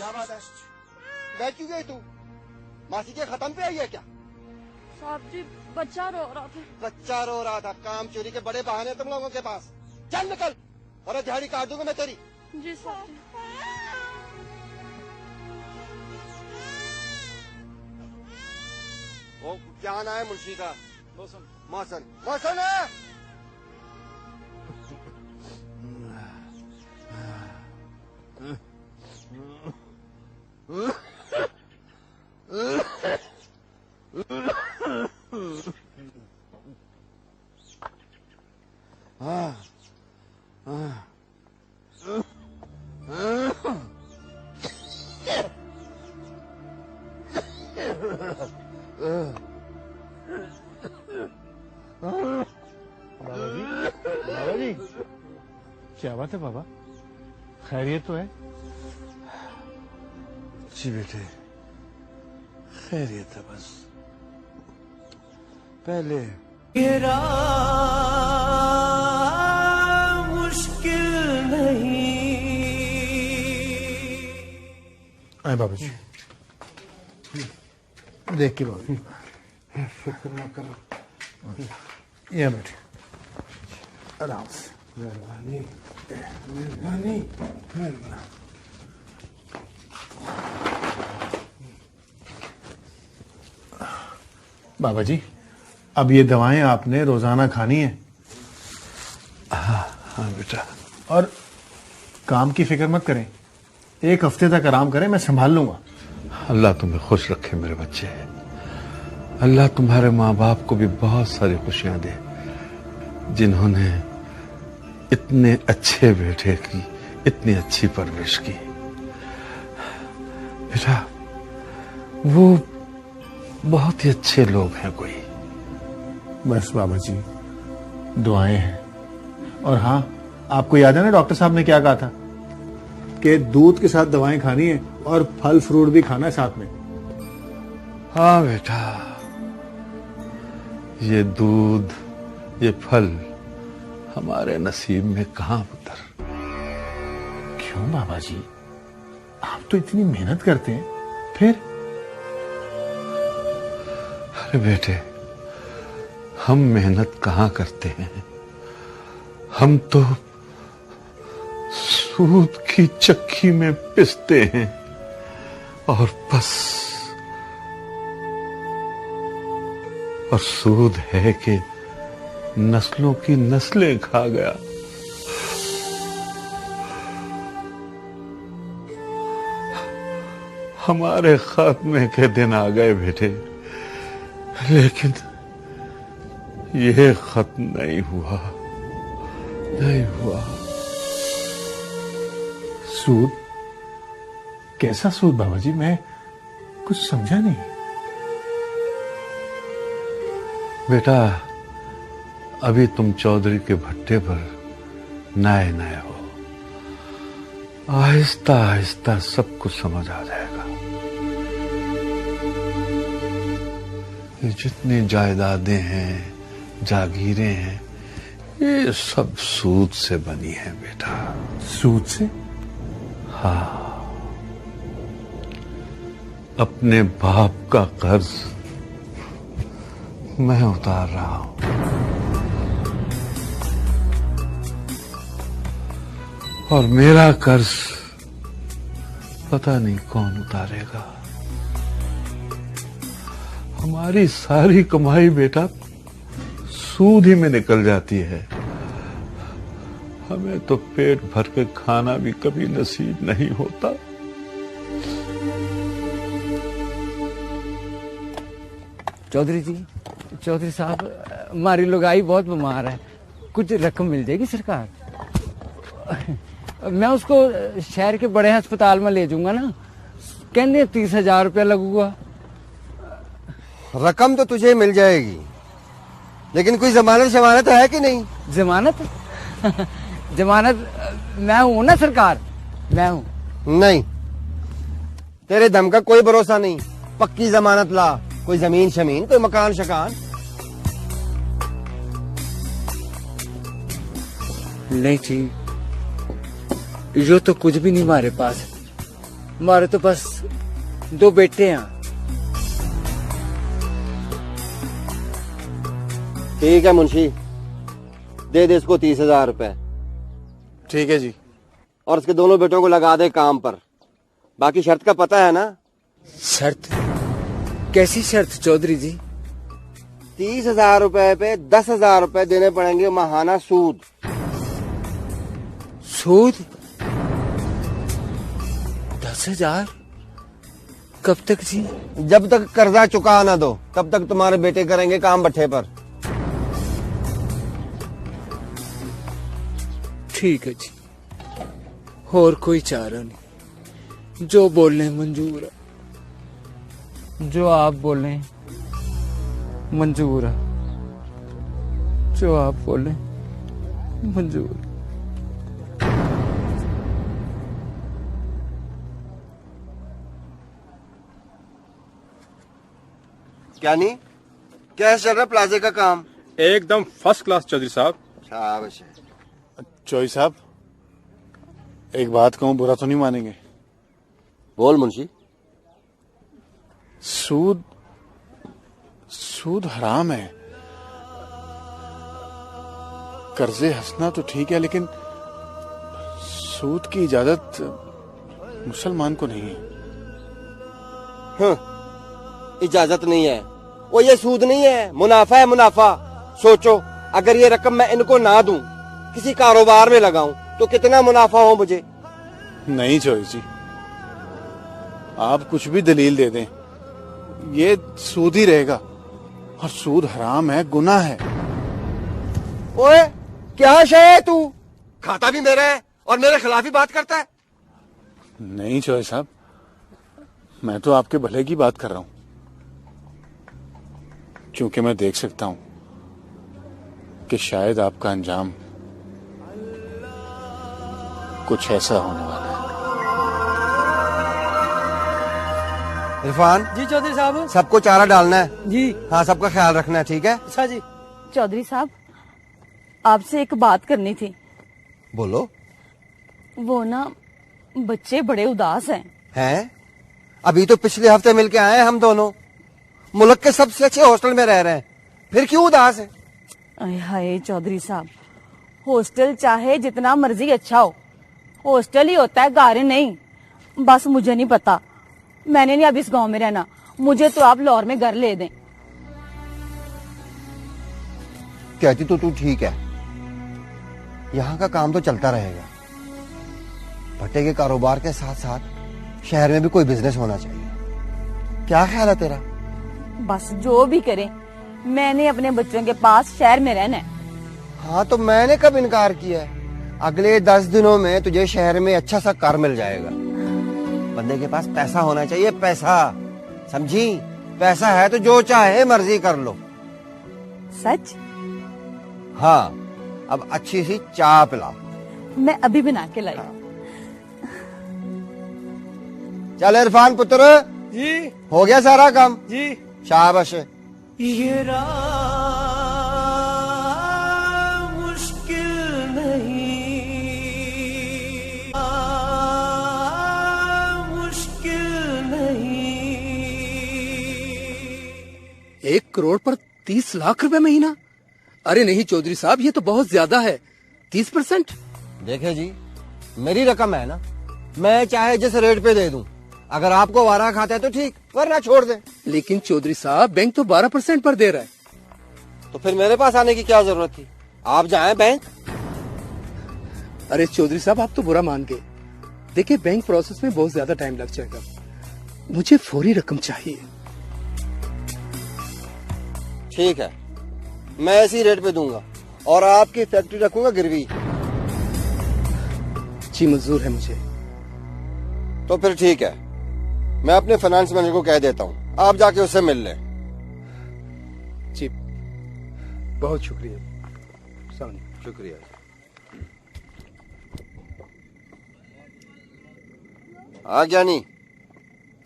क्या बात है? मैं क्यों गई तू? मासी के खत्म पे आई है क्या? साहब जी बच्चा रो रहा था। बच्चा रो रहा था? काम चोरी के बड़े बहाने तुम लोगों के पास। चल निकल और दिहाड़ी काट दूंगा मैं तेरी। जी साहब जी। वो क्या नाम है मुंशी का? मौसम मौसन। मौसन है? बाबा जी क्या बात है बाबा, खैरियत तो है? जी बेटे खैरियत है, बस पहले मुश्किल नहीं। आए बाबा जी, देख के बाबा शुक्र ना करो। ये बैठे आराम से। मेहरबानी मेहरबानी मेहरबानी। बाबा जी अब ये दवाएं आपने रोजाना खानी है। हाँ बेटा। और काम की फिक्र मत करें, एक हफ्ते तक आराम करें, मैं संभाल लूंगा। अल्लाह तुम्हें खुश रखे मेरे बच्चे। अल्लाह तुम्हारे माँ बाप को भी बहुत सारी खुशियां दे, जिन्होंने इतने अच्छे बेटे की इतनी अच्छी परवरिश की। बेटा वो बहुत ही अच्छे लोग हैं कोई। बस बाबा जी दुआएं हैं। और हाँ, आपको याद है ना डॉक्टर साहब ने क्या कहा था कि दूध के साथ दवाएं खानी है और फल फ्रूट भी खाना है साथ में। हाँ बेटा, ये दूध ये फल हमारे नसीब में कहां उतर। क्यों बाबा जी, आप तो इतनी मेहनत करते हैं फिर? अरे बेटे हम मेहनत कहां करते हैं, हम तो सूद की चक्की में पिसते हैं और बस। और सूद है कि नस्लों की नस्लें खा गया। हमारे खात्मे के दिन आ गए बेटे, लेकिन ये खत्म नहीं हुआ, नहीं हुआ। सूद? कैसा सूद बाबा जी, मैं कुछ समझा नहीं। बेटा अभी तुम चौधरी के भट्टे पर नए नए हो, आहिस्ता आहिस्ता सब कुछ समझ आ जाएगा। ये जितनी जायदादें हैं, जागीरें हैं, ये सब सूद से बनी है बेटा। सूद से? हाँ, अपने बाप का कर्ज मैं उतार रहा हूं, और मेरा कर्ज पता नहीं कौन उतारेगा। हमारी सारी कमाई बेटा सूद ही में निकल जाती है। हमें तो पेट भर के खाना भी कभी नसीब नहीं होता। चौधरी जी, चौधरी साहब, हमारी लुगाई बहुत बीमार है, कुछ रकम मिल जाएगी सरकार? मैं उसको शहर के बड़े अस्पताल में ले जाऊंगा ना, कहने 30,000 रुपया लगूगा। रकम तो तुझे मिल जाएगी, लेकिन कोई जमानत शमानत है कि नहीं? जमानत? जमानत मैं हूं ना सरकार, मैं हूं। नहीं, तेरे दम का कोई भरोसा नहीं। पक्की जमानत ला, कोई जमीन शमीन, कोई मकान शकान। नहीं ठीक, यो तो कुछ भी नहीं हमारे पास। हमारे तो बस 2 बेटे हैं। ठीक है मुंशी, दे दे इसको 30,000 रुपए ठीक है जी। और उसके दोनों बेटों को लगा दे काम पर। बाकी शर्त का पता है ना? शर्त? कैसी शर्त चौधरी जी? 30,000 रुपए पे 10,000 रुपए देने पड़ेंगे माहाना सूद। सूद? 10,000? कब तक जी? जब तक कर्जा चुका ना दो तब तक तुम्हारे बेटे करेंगे काम भट्ठे पर। ठीक है जी, और कोई चारा नहीं। जो बोले मंजूर है। जो आप बोले मंजूर है। जो आप बोले मंजूर। क्या नहीं, कैसे चल रहा प्लाजे का काम? एकदम फर्स्ट क्लास चौधरी साहब। शाबाश है। चौधरी साहब, एक बात कहूं, बुरा तो नहीं मानेंगे? बोल मुंशी। सूद हराम है। कर्जे हंसना तो ठीक है, लेकिन सूद की इजाजत मुसलमान को नहीं है। इजाजत नहीं है? वो ये सूद नहीं है, मुनाफा है, मुनाफा। सोचो, अगर ये रकम मैं इनको ना दूं, किसी कारोबार में लगाऊं, तो कितना मुनाफा हो मुझे। नहीं चौधरी जी, आप कुछ भी दलील दे दें, ये सूद ही रहेगा। और सूद हराम है, गुनाह है। ओए, क्या शय है तू? खाता भी मेरा है और मेरे खिलाफ ही बात करता है। नहीं चौधरी साहब, मैं तो आपके भले की बात कर रहा हूं, क्योंकि मैं देख सकता हूं कि शायद आपका अंजाम कुछ ऐसा होने वाला है। इरफान जी चौधरी साहब। सबको चारा डालना है जी। हाँ, सबका ख्याल रखना है, ठीक है? अच्छा जी। चौधरी साहब, आपसे एक बात करनी थी। बोलो। वो ना, बच्चे बड़े उदास हैं। हैं? अभी तो पिछले हफ्ते मिलके आए हैं हम दोनों। मुल्क के सबसे अच्छे हॉस्टल में रह रहे हैं, फिर क्यों उदास है? अय हाय चौधरी साहब, हॉस्टल चाहे जितना मर्जी अच्छा हो, हॉस्टल ही होता है, घर नहीं। बस मुझे नहीं पता, मैंने नहीं अब इस गांव में रहना। मुझे तो आप लाहौर में घर ले दें। कहती तो तू ठीक है, यहाँ का काम तो चलता रहेगा। भट्टे के कारोबार के साथ साथ शहर में भी कोई बिजनेस होना चाहिए। क्या ख्याल है तेरा? बस जो भी करें, मैंने अपने बच्चों के पास शहर में रहना है। हाँ, तो मैंने कब इनकार किया है? अगले 10 दिनों में तुझे शहर में अच्छा सा कार मिल जाएगा। बंदे के पास पैसा होना चाहिए, पैसा, समझी? पैसा है तो जो चाहे मर्जी कर लो। सच? हाँ, अब अच्छी सी चाय पिला। मैं अभी बना के लाई। चल इरफान पुत्र, जी। हो गया सारा काम? जी। शाबाश। ये मुश्किल नहीं, मुश्किल नहीं। 1 करोड़ पर 30 लाख रुपए महीना? अरे नहीं चौधरी साहब, ये तो बहुत ज्यादा है। 30%? देखे जी, मेरी रकम है ना, मैं चाहे जिस रेट पे दे दूं। अगर आपको वारा खाता है तो ठीक, वरना छोड़ दे। लेकिन चौधरी साहब, बैंक तो 12% पर दे रहा है। तो फिर मेरे पास आने की क्या जरूरत थी? आप जाएं बैंक। अरे चौधरी साहब, आप तो बुरा मान गए। देखिए, बैंक प्रोसेस में बहुत ज्यादा टाइम लग जाएगा। मुझे फौरी रकम चाहिए। ठीक है, मैं इसी रेट पे दूंगा और आपकी फैक्ट्री रखूंगा गिरवी। जी मंजूर है मुझे। तो फिर ठीक है, मैं अपने फाइनेंस मैनेजर को कह देता हूँ, आप जाके उससे मिल लें। जी, बहुत शुक्रिया। शुक्रिया। हाँ ज्ञानी,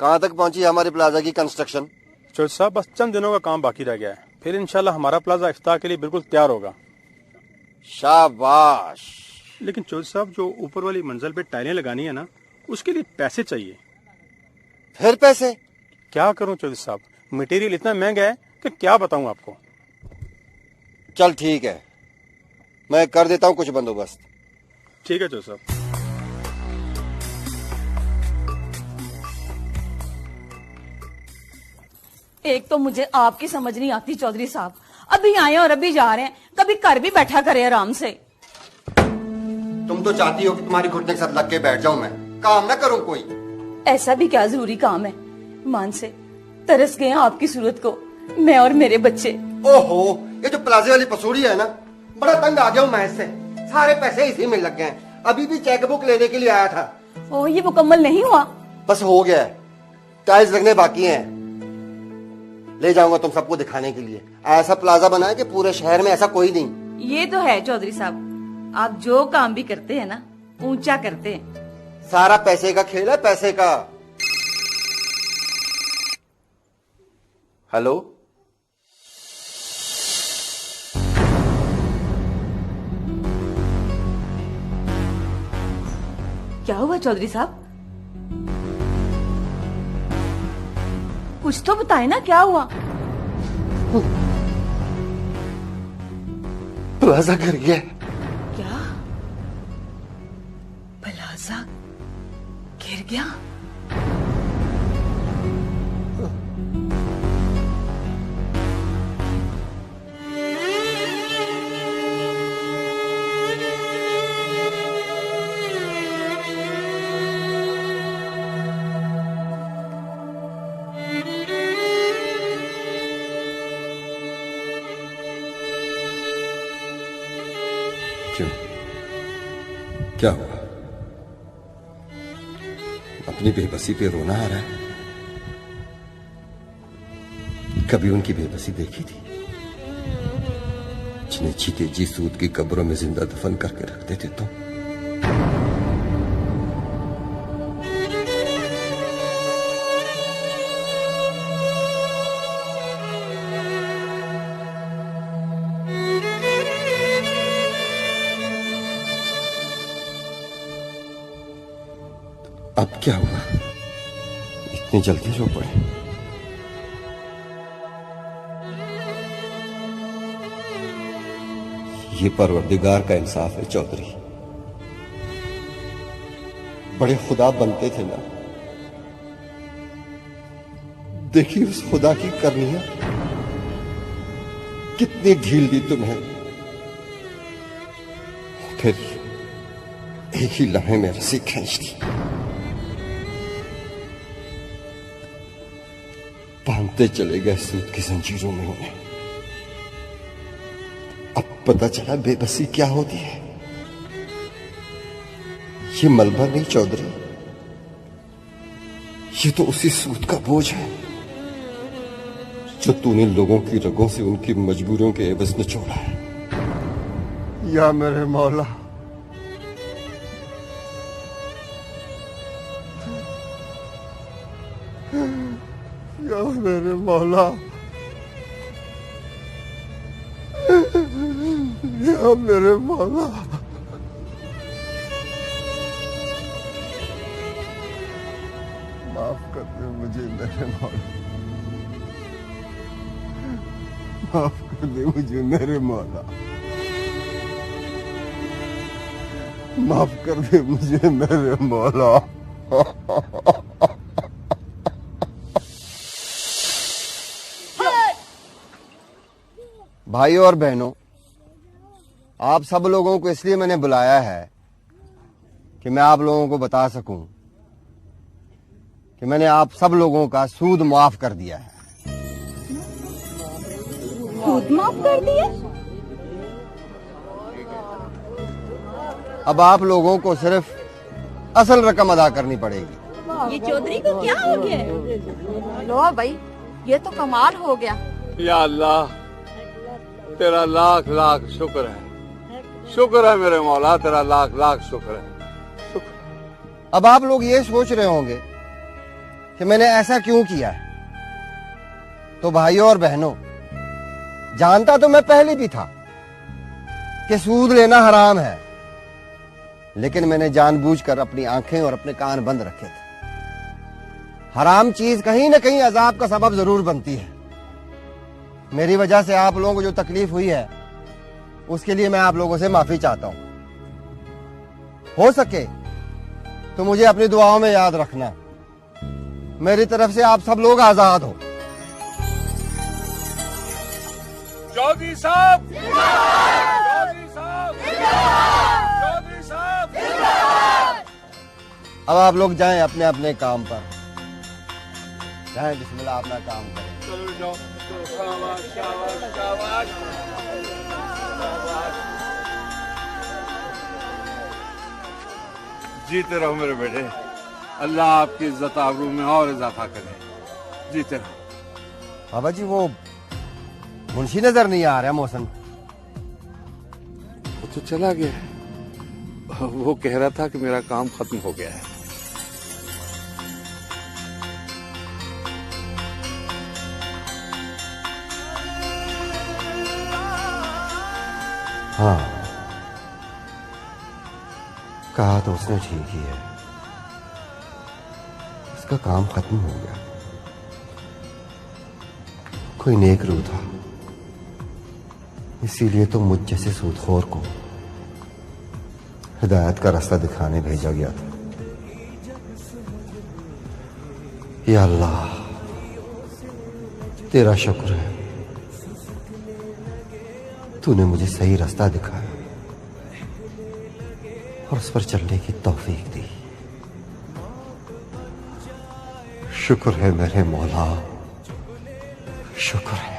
कहाँ तक पहुंची हमारी प्लाजा की कंस्ट्रक्शन? चौधरी साहब, बस चंद दिनों का काम बाकी रह गया है, फिर इंशाल्लाह हमारा प्लाजा इफ्तार के लिए बिल्कुल तैयार होगा। शाबाश। लेकिन चौधरी साहब, जो ऊपर वाली मंजिल पे टाइलें लगानी है ना, उसके लिए पैसे चाहिए। फिर पैसे? क्या करूं चौधरी साहब, मटेरियल इतना महंगा है कि क्या बताऊं आपको। चल ठीक है, मैं कर देता हूं कुछ बंदोबस्त। ठीक है चौधरी साहब। एक तो मुझे आपकी समझ नहीं आती चौधरी साहब, अभी आए और अभी जा रहे हैं, कभी घर भी बैठा करे आराम से। तुम तो चाहती हो कि तुम्हारी घुटने के साथ लग के बैठ जाऊं, मैं काम ना करूं कोई। ऐसा भी क्या जरूरी काम है? मान से तरस गए हैं आपकी सूरत को, मैं और मेरे बच्चे। ओहो, ये जो प्लाजे वाली पसूड़ी है ना, बड़ा तंग आ गया हूं मैं इससे। सारे पैसे इसी में लग गए हैं। अभी भी चेकबुक लेने के लिए आया था। ओ, ये मुकम्मल नहीं हुआ? बस हो गया है, टाइल्स लगने बाकी हैं। ले जाऊंगा तुम सबको दिखाने के लिए। ऐसा प्लाजा बना है कि पूरे शहर में ऐसा कोई नहीं। ये तो है चौधरी साहब, आप जो काम भी करते हैं ना, ऊंचा करते हैं। सारा पैसे का खेल है, पैसे का। हेलो, क्या हुआ चौधरी साहब? कुछ तो बताए ना, क्या हुआ? प्लाजा गिर गया। क्या? प्लाजा गिर गया? क्यों, क्या हुआ? अपनी बेबसी पे रोना आ रहा है? कभी उनकी बेबसी देखी थी, जिन्हें जीते जी सूद की कब्रों में जिंदा दफन करके रख देते तुम? अब क्या हुआ, इतनी जल्दी रो पड़े? ये परवरदिगार का इंसाफ है चौधरी। बड़े खुदा बनते थे ना, देखिए उस खुदा की करनियां कितनी ढील दी तुम्हें। फिर एक ही लम्हे में रस्सी खींच दी, बांधते चले गए सूद की जंजीरों में उन्हें। अब पता चला बेबसी क्या होती है। ये मलबा नहीं चौधरी, ये तो उसी सूद का बोझ है जो तूने लोगों की रगों से उनकी मजबूरियों के एवज निचोड़ा है। या मेरे मौला, या मेरे मौला, या मेरे मौला। माफ कर दे मुझे मेरे मौला, माफ कर दे मुझे मेरे मौला, माफ कर दे मुझे मेरे मौला। भाइयों और बहनों, आप सब लोगों को इसलिए मैंने बुलाया है कि मैं आप लोगों को बता सकूं कि मैंने आप सब लोगों का सूद माफ कर दिया है। सूद माफ कर दिया? अब आप लोगों को सिर्फ असल रकम अदा करनी पड़ेगी। ये चौधरी को क्या हो गया? लो भाई, ये तो कमाल हो गया। या अल्लाह, तेरा लाख लाख शुक्र है, शुक्र है मेरे मौला, तेरा लाख लाख शुक्र है। अब आप लोग ये सोच रहे होंगे कि मैंने ऐसा क्यों किया है। तो भाइयों और बहनों, जानता तो मैं पहले भी था कि सूद लेना हराम है, लेकिन मैंने जानबूझकर अपनी आंखें और अपने कान बंद रखे थे। हराम चीज कहीं ना कहीं अजाब का सबब जरूर बनती है। मेरी वजह से आप लोगों को जो तकलीफ हुई है उसके लिए मैं आप लोगों से माफी चाहता हूं। हो सके तो मुझे अपनी दुआओं में याद रखना। मेरी तरफ से आप सब लोग आजाद हो। चौधरी साहब, चौधरी साहब, चौधरी साहब। अब आप लोग जाएं अपने अपने काम पर। जाएं, बिस्मिल्लाह अपना काम करें। चलो जाओ। शाबाश, शाबाश, शाबाश। जीते रहो मेरे बेटे। अल्लाह आपकी इज्जत आबरू में और इजाफा करे। जीते रहो। बाबा जी वो मुंशी नजर नहीं आ रहा मौसम। वो तो चला गया। वो कह रहा था कि मेरा काम खत्म हो गया है। हाँ, कहा तो उसने ठीक ही है, उसका काम खत्म हो गया। कोई नेक रूह था, इसीलिए तो मुझ जैसे सूदखोर को हिदायत का रास्ता दिखाने भेजा गया था। या अल्लाह, तेरा शुक्र है, तूने मुझे सही रास्ता दिखाया और उस पर चलने की तौफीक दी। शुक्र है मेरे मौला, शुक्र है।